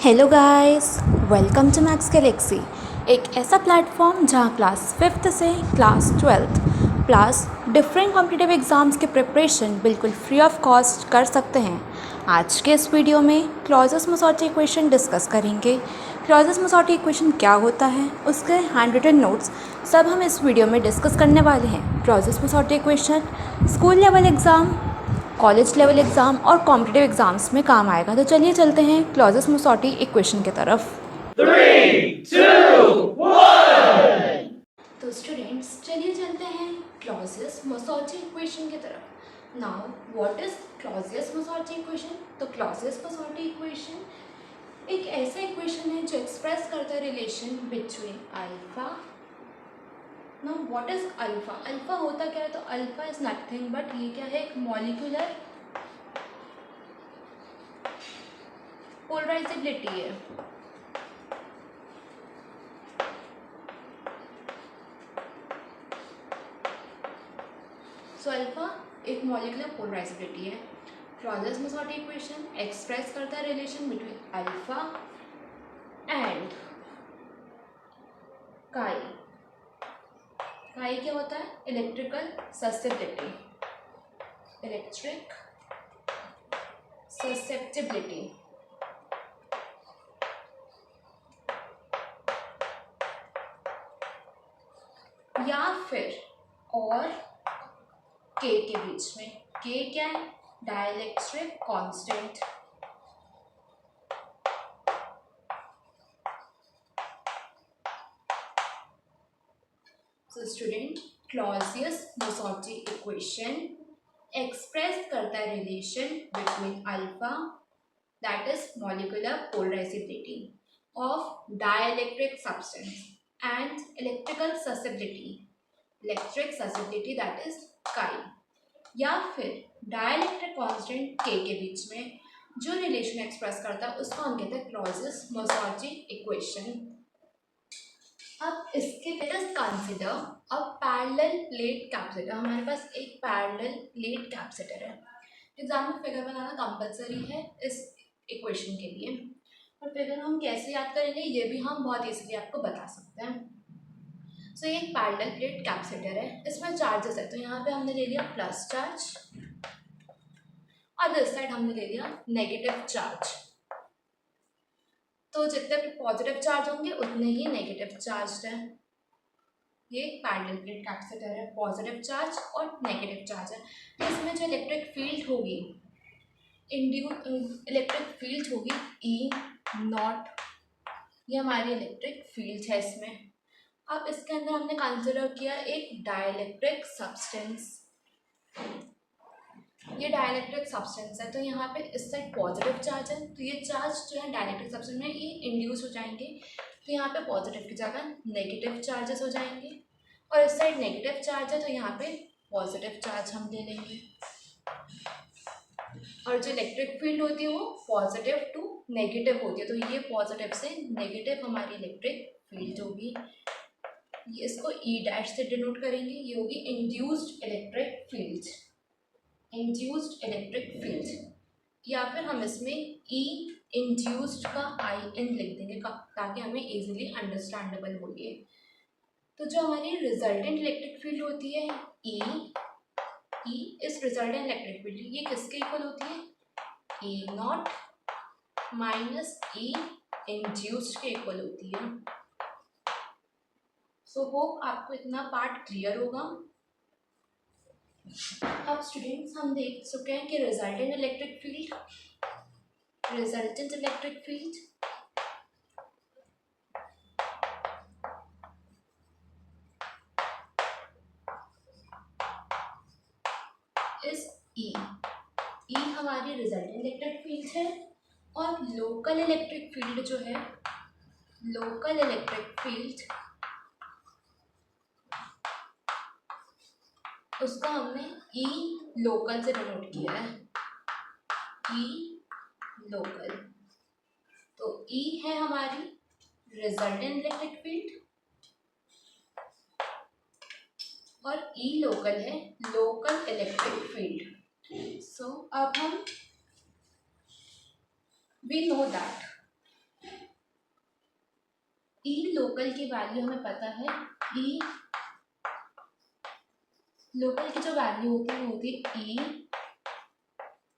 Hello guys, welcome to Max Galaxy. एक ऐसा platform जहां क्लास 5th से class 12th plus different competitive exams के प्रिपरेशन बिल्कुल फ्री ऑफ कॉस्ट कर सकते हैं। आज के इस वीडियो में क्लॉजेस-मोसॉर्टी इक्वेशन डिस्कस करेंगे। क्लॉजेस-मोसॉर्टी इक्वेशन क्या होता है, उसके हैंड रिटन नोट्स सब हम इस वीडियो में डिस्कस करने वाले हैं। Clausius-Mossotti equation school level exam, college level exam और कॉम्पिटिटिव एग्ज़ाम्स में काम आएगा। तो चलिए चलते हैं क्लॉजेस-मोसॉर्टी इक्वेशन की तरफ। 3, 2, 1। तो स्टूडेंट्स चलिए चलते हैं क्लॉजेस-मोसॉर्टी इक्वेशन की तरफ। Now what is Clausius-Mossotti equation? तो क्लॉजेस-मोसॉर्टी इक्वेशन एक ऐसा इक्वेशन है जो एक्सप्रेस करता है relation between alpha. Now what is alpha? Alpha होता क्या है? तो अल्फा इज नथिंग बट ये क्या है, एक मॉलिक्यूलर पोलराइजेबिलिटी है। सो अल्फा एक मॉलिक्यूलर पोलराइजेबिलिटी है। क्लॉजेस-मोसॉर्टी इक्वेशन एक्सप्रेस करता है रिलेशन बिटवीन अल्फा एंड काई। काई क्या होता है? Electrical susceptibility. इलेक्ट्रिक ससेप्टिबिलिटी या फिर और के के बीच में। के क्या है? Dielectric constant. So student, Clausius-Mossotti equation express करता है relation between alpha, that is molecular polarizability of dielectric substance, and electrical susceptibility that is chi, या फिर डाइलेक्ट्रिक कांस्टेंट के बीच में जो रिलेशन एक्सप्रेस करता है उसको हम कहते हैं क्लॉजियस-मोसॉर्टी इक्वेशन। अब इसके late consider a parallel plate capacitor. हमारे पास एक पैरेलल प्लेट कैपेसिटर है। एग्जाम में फिगर बनाना कंपलसरी है इस इक्वेशन के लिए, और फिगर हम कैसे याद करेंगे ये भी हम बहुत इजीली आपको बता सकते हैं। सो ये एक पैरेलल प्लेट कैपेसिटर है, इसमें चार्जेस है। तो यहाँ पे हमने ले लिया प्लस चार्ज और दिस साइड हमने ले लिया नेगेटिव चार्ज। तो जितने भी पॉजिटिव चार्ज होंगे उतने ही नेगेटिव चार्ज है। ये पैरेलल प्लेट कैपेसिटर है, पॉजिटिव चार्ज और नेगेटिव चार्ज है। तो इसमें जो इलेक्ट्रिक फील्ड होगी, इलेक्ट्रिक फील्ड होगी ई नॉट, ये हमारी इलेक्ट्रिक फील्ड है इसमें। अब इसके अंदर हमने कंसिडर किया एक डाइलेक्ट्रिक सब्सटेंस। ये डाइलेक्ट्रिक सब्सटेंस है, तो यहाँ पे इस साइड पॉजिटिव चार्ज है, तो ये चार्ज जो है डाइलेक्ट्रिक सब्सटेंस में ये इंड्यूस हो जाएंगे। तो यहाँ पे पॉजिटिव की जगह नेगेटिव चार्जेस हो जाएंगे, और इस साइड नेगेटिव चार्ज है तो यहाँ पे पॉजिटिव चार्ज हम ले लेंगे। और जो इलेक्ट्रिक फील्ड होती है वो पॉजिटिव टू नेगेटिव होती है, तो ये पॉजिटिव से नेगेटिव हमारी इलेक्ट्रिक फील्ड होगी। इसको ई डैश से डिनोट करेंगे, ये होगी induced electric field. Induced electric field, या फिर हम इसमें ई इंड्यूस्ड का आई एन लिख देंगे ताकि हमें इजीली अंडरस्टैंडेबल हो ये। तो जो हमारी रिजल्टेंट इलेक्ट्रिक फील्ड होती है ई इस रिजल्टेंट इलेक्ट्रिक फील्ड ये किसके इक्वल होती है? ई नॉट माइनस ई इंड्यूस्ड के इक्वल होती है। सो होप आपको इतना पार्ट क्लियर होगा। अब स्टूडेंट्स हम देख चुके हैं कि रिजल्टेंट इलेक्ट्रिक फील्ड इस ई हमारी रिजल्टेंट इलेक्ट्रिक फील्ड है, और लोकल इलेक्ट्रिक फील्ड जो है, लोकल इलेक्ट्रिक फील्ड उसका हमने ई लोकल से डिनोट किया है। ई लोकल, तो ई है हमारी रिजल्टेंट इलेक्ट्रिक फील्ड और ई लोकल है लोकल इलेक्ट्रिक फील्ड। सो अब हम we know that E local की वैल्यू हमें पता है, ई लोकल की जो वैल्यू होती है वो होती है E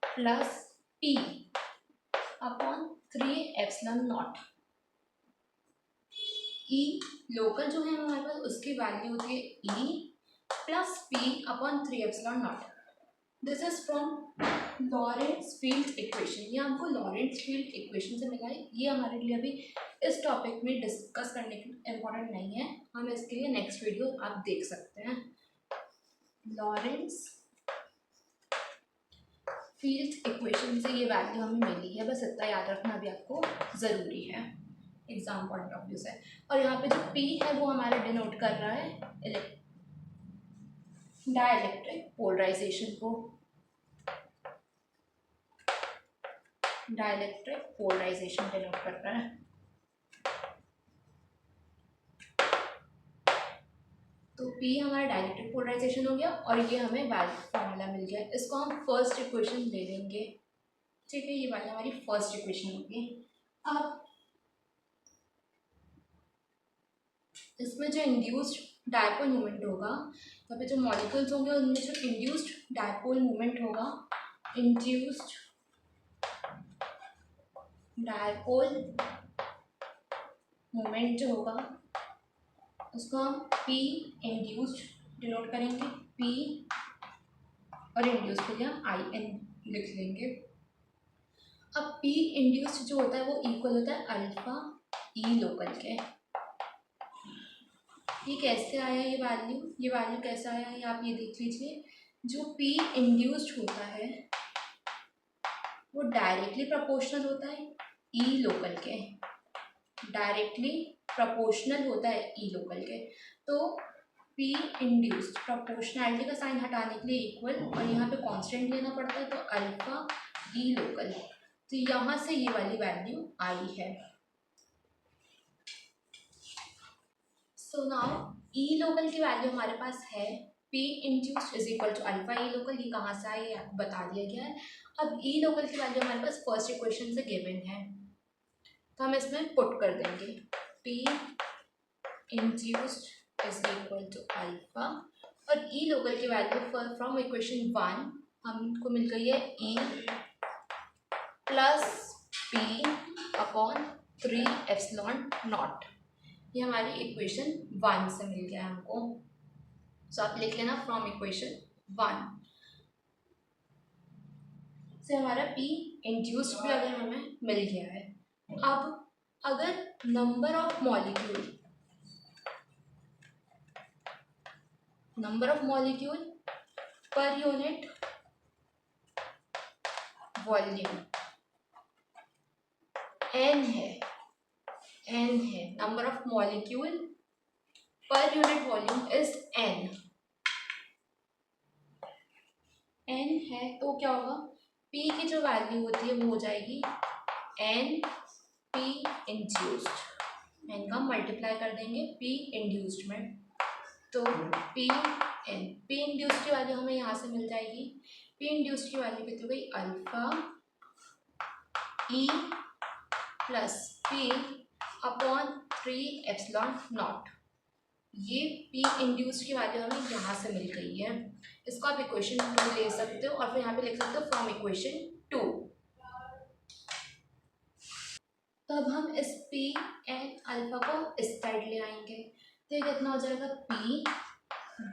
plus P upon 3 epsilon naught. E local जो है हमारे पास उसकी वैल्यू होती है E plus P upon 3 epsilon naught. This is from Lorentz field equation, ये हमको लॉरेंट्ज फील्ड इक्वेशन से मिला है। ये हमारे लिए अभी इस टॉपिक में डिस्कस करने के लिए इम्पोर्टेंट नहीं है, हम इसके लिए नेक्स्ट वीडियो आप देख सकते हैं। लॉरेंट्ज फील्ड इक्वेशन से ये वैल्यू हमें मिली है, बस इतना याद रखना अभी आपको ज़रूरी है एग्जाम पॉइंट ऑफ व्यू से। और यहाँ पे जो P है वो हमारा डिनोट कर रहा है डाइलेक्ट्रिक पोलराइजेशन को, डाइलेक्ट्रिक पोलराइजेशन डिनोट कर रहा है। तो P हमारा डाइलेक्ट्रिक पोलराइजेशन हो गया और ये हमें वैल्यू फॉर्मूला मिल गया। इसको हम फर्स्ट इक्वेशन ले लेंगे, ठीक है, ये वाली हमारी फर्स्ट इक्वेशन होगी। अब इसमें जो इंड्यूस्ड डायपोल मोमेंट होगा, यहाँ पे जो मॉलिक्यूल्स होंगे उनमें जो इंड्यूस्ड डायपोल मोमेंट होगा, इंड्यूस्ड डायपोल मोमेंट जो होगा उसको हम P इंड्यूस्ड डिनोट करेंगे, P और इंड्यूस्ड के लिए हम IN लिख लेंगे। अब P इंड्यूस्ड जो होता है वो इक्वल होता है अल्फा ई लोकल के। ये कैसे आया ये वैल्यू कैसे आया है आप ये देख लीजिए। जो P इंड्यूस्ड होता है वो डायरेक्टली प्रोपोर्शनल होता है ई लोकल के, डायरेक्टली प्रोपोर्शनल होता है ई लोकल के। तो P इंड्यूस्ड प्रोपोर्शनैलिटी का साइन हटाने के लिए इक्वल, और यहाँ पे कांस्टेंट लेना पड़ता है तो अल्फा ई लोकल। तो यहाँ से ये वाली वैल्यू आई है। सो नाउ ई लोकल की वैल्यू हमारे पास है P induced is equal to alpha E local. ये कहाँ से आई आपको बता दिया गया है। अब ई लोकल की वैल्यू हमारे पास फर्स्ट इक्वेशन से गिवन है, तो हम इसमें पुट कर देंगे P induced is equal to alpha, और ई लोकल की वैल्यू फ्रॉम इक्वेशन 1 हमको मिल गई है E plus P upon 3 epsilon naught. ये हमारी इक्वेशन 1 से मिल गया है हमको। सो आप लिख लेना फ्रॉम इक्वेशन 1 से हमारा P इंड्यूस्ड भी अगर हमें मिल गया है। अब अगर number of molecule per unit volume n है, number of molecule per unit volume is n है, तो क्या होगा P की जो वैल्यू होती है वो हो जाएगी n P इंड्यूस्ड, n का मल्टीप्लाई कर देंगे P इंड्यूस्ड में, तो P इंड्यूस्ड की वैल्यू हमें यहाँ से मिल जाएगी। P इंड्यूस्ड की वैल्यू कितनी हो गई alpha E plus P upon 3 epsilon naught. ये P इंड्यूस्ड की वैल्यू हमें यहाँ से मिल गई है। इसको आप इक्वेशन 2 ले सकते हो और फिर यहाँ पे लिख सकते हो फ्रॉम इक्वेशन 2। तो अब हम इस P एंड अल्फा को इस साइड ले आएंगे, तो ये कितना हो जाएगा P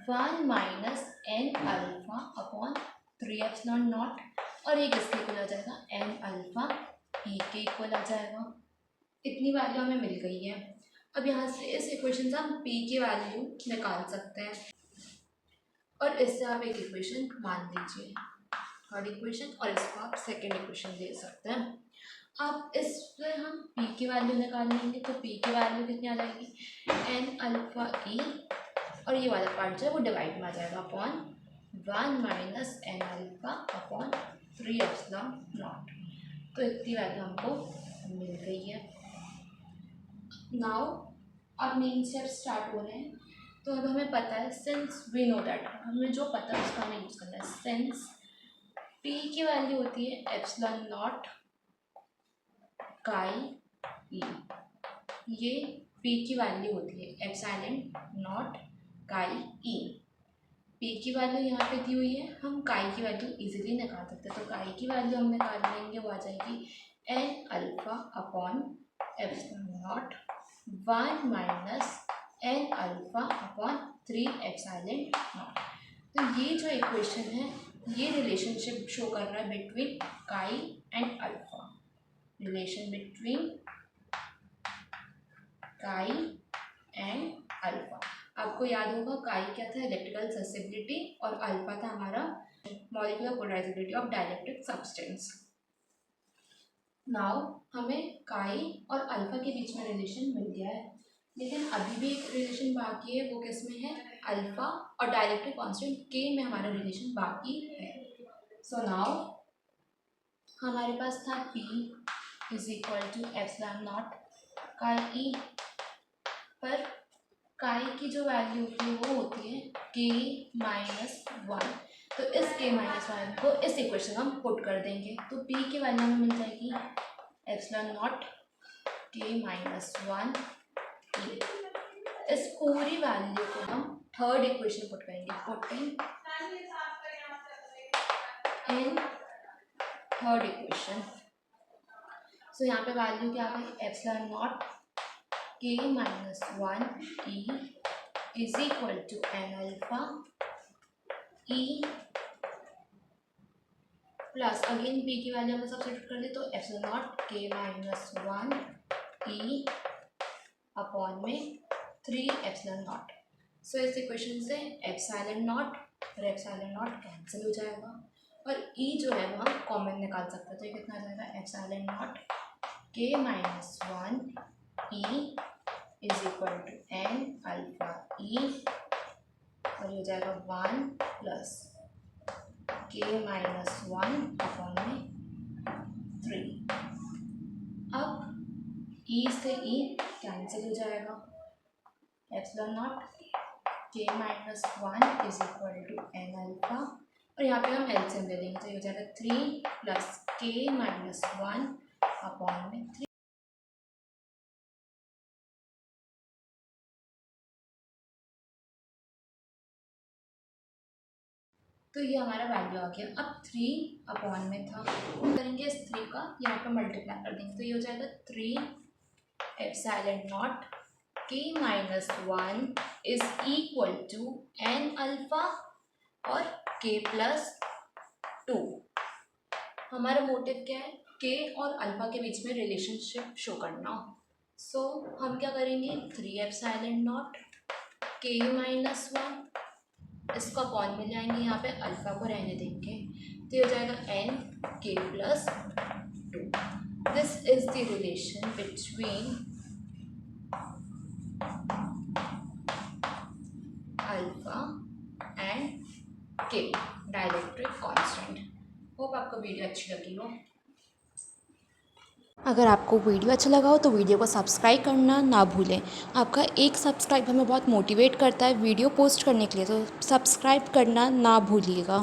1 minus N alpha upon 3 epsilon naught, और ये किसके इक्वल आ जाएगा एन अल्फा E के इक्वल आ जाएगा। इतनी वैल्यू हमें मिल गई है। अब यहाँ से इस इक्वेशन से हम P की वैल्यू निकाल सकते हैं, और इससे आप एक इक्वेशन मान लीजिए थर्ड इक्वेशन, और इसको आप सेकेंड इक्वेशन दे सकते हैं। अब इससे हम P की वैल्यू निकाल लेंगे, तो P की वैल्यू कितनी आ जाएगी एन अल्फा E, और ये वाला पार्ट जो है वो डिवाइड में आ जाएगा upon 1 minus N alpha upon 3 epsilon naught. तो इतनी वैल्यू हमको मिल गई है। नाउ अब मेन स्टेप स्टार्ट हो रहे हैं। तो अब हमें पता है, सिंस वी नो दैट, हमें जो पता है उसका हमें यूज़ करना है। सिंस P की वैल्यू होती है एप्सिलॉन नॉट काई E, ये पी की वैल्यू होती है एप्सिलॉन नॉट काई ई। पी की वैल्यू यहाँ पे दी हुई है, हम काई की वैल्यू इजीली निकाल सकते हैं। तो काई की वैल्यू हम निकाल लेंगे, वो आ जाएगी N alpha upon epsilon naught 1 minus N alpha upon 3 epsilon naught. तो ये जो इक्वेशन है ये रिलेशनशिप शो कर रहा है बिटवीन काई एंड अल्फा, रिलेशन बिटवीन काई एंड अल्फा। आपको याद होगा काई क्या था, इलेक्ट्रिकल ससेसिबिलिटी, और अल्फा था हमारा molecular polarizability of dielectric substance. Now हमें काई और अल्फा के बीच में रिलेशन मिल गया है, लेकिन अभी भी एक रिलेशन बाकी है। वो किस में है, अल्फा और डाइलेक्ट्रिक कांस्टेंट के में हमारा रिलेशन बाकी है। सो नाउ हमारे पास था P is equal to epsilon naught chi E, पर काई की जो वैल्यू होती है वो होती है k-1। तो इस k-1 को इस इक्वेशन में हम पुट कर देंगे, तो P की वैल्यू हमें मिल जाएगी एप्सिलॉन नॉट k-1 ई। इस पूरी वैल्यू को हम थर्ड इक्वेशन पुट करेंगे, putting in third equation. So यहाँ पे वैल्यू क्या आ गई, epsilon naught k-1 E is equal to N alpha E plus again p की वैल्यू हमने सब्स्टिट्यूट कर दी, तो एप्सिलॉन नॉट k-1 ई अपॉन में 3 एप्सिलॉन नॉट। सो इस इक्वेशन से एप्सिलॉन नॉट और एप्सिलॉन नॉट कैंसिल हो जाएगा, और e जो है वो हम कॉमन निकाल सकते हैं। तो ये कितना आ जाएगा, epsilon naught k-1 E is equal to N alpha E, और ये हो जाएगा 1 प्लस k-1 अपॉन में 3। अब e से e कैंसिल हो जाएगा, epsilon naught k-1 is equal to N alpha, और यहाँ पे हम एलसीएम ले लेंगे, तो ये हो जाएगा 3 प्लस k-1 अपॉन में 3। तो ये हमारा वैल्यू आ गया। अब 3 अपॉन में था, करेंगे इस 3 का यहाँ पे मल्टीप्लाई कर देंगे, तो ये हो जाएगा 3 epsilon naught k-1 is equal to N alpha और k प्लस 2। हमारा मोटिव क्या है, k और अल्फा के बीच में रिलेशनशिप शो करना। सो हम क्या करेंगे, 3 एप्सिलॉन नॉट k-1 इसको अपॉन में लाएंगे, यहाँ पे अल्फा को रहने देंगे, तो ये हो जाएगा n k plus 2। This is the relation between alpha and k dielectric constant. Hope आपको वीडियो अच्छी लगी हो। अगर आपको वीडियो अच्छा लगा हो तो वीडियो को सब्सक्राइब करना ना भूलें। आपका एक सब्सक्राइब हमें बहुत मोटिवेट करता है वीडियो पोस्ट करने के लिए, तो सब्सक्राइब करना ना भूलिएगा।